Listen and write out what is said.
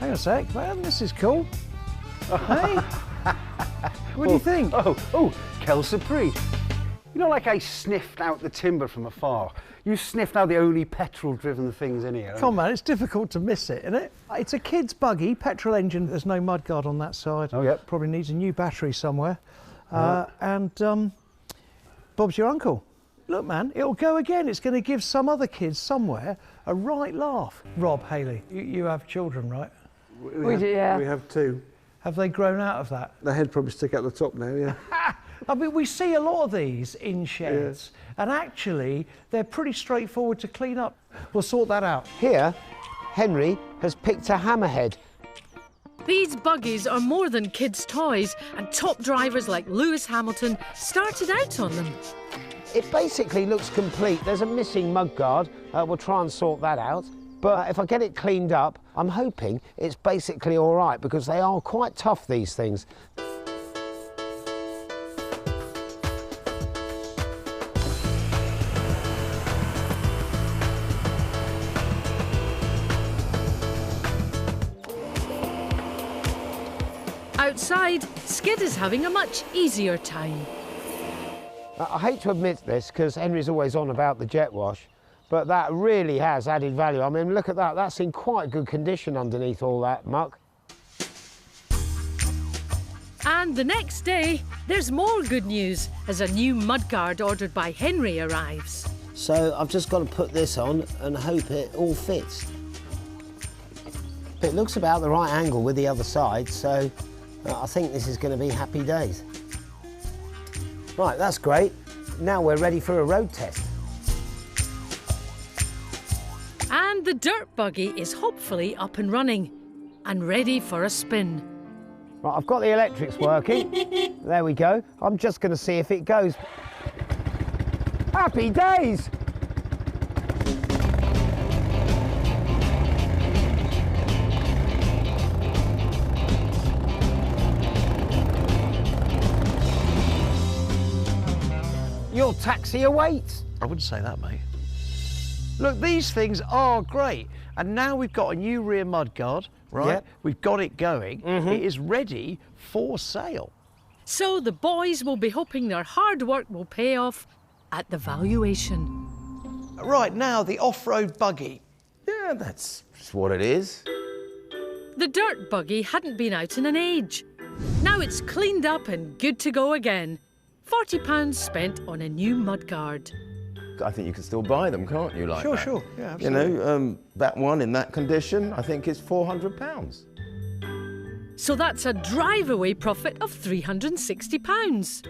Hang on a sec, man, this is cool. Hey? What do you think? Oh, quelle surprise. You know, like I sniffed out the timber from afar. You sniffed out the only petrol-driven things in here. Come on, man, it's difficult to miss it, isn't it? It's a kid's buggy, petrol engine. There's no mudguard on that side. Oh, yeah. Probably needs a new battery somewhere. And Bob's your uncle. Look, man, it'll go again. It's going to give some other kids somewhere a right laugh. Rob, Hayley, you have children, right? We do, yeah. We have 2. Have they grown out of that? The head probably stick out the top now, yeah. I mean, we see a lot of these in sheds, and actually, they're pretty straightforward to clean up. We'll sort that out. Here, Henry has picked a hammerhead. These buggies are more than kids' toys, and top drivers like Lewis Hamilton started out on them. It basically looks complete. There's a missing mudguard. We'll try and sort that out. But if I get it cleaned up, I'm hoping it's basically all right, because they are quite tough, these things. Outside, Skid is having a much easier time. I hate to admit this, because Henry's always on about the jet wash, but that really has added value. I mean, look at that. That's in quite good condition underneath all that muck. And the next day, there's more good news as a new mudguard ordered by Henry arrives. So I've just got to put this on and hope it all fits. It looks about the right angle with the other side, so I think this is going to be happy days. Right, that's great. Now we're ready for a road test. And the dirt buggy is hopefully up and running and ready for a spin. Right, I've got the electrics working. There we go. I'm just going to see if it goes. Happy days! Your taxi awaits. I wouldn't say that, mate. Look, these things are great. And now we've got a new rear mudguard, right? Yep. We've got it going. It is ready for sale. So the boys will be hoping their hard work will pay off at the valuation. Right, now the off-road buggy. Yeah, that's what it is. The dirt buggy hadn't been out in an age. Now it's cleaned up and good to go again. £40 spent on a new mudguard. I think you can still buy them, can't you, like that? Sure, yeah, You absolutely. know, that one in that condition, I think is £400. So that's a drive-away profit of £360.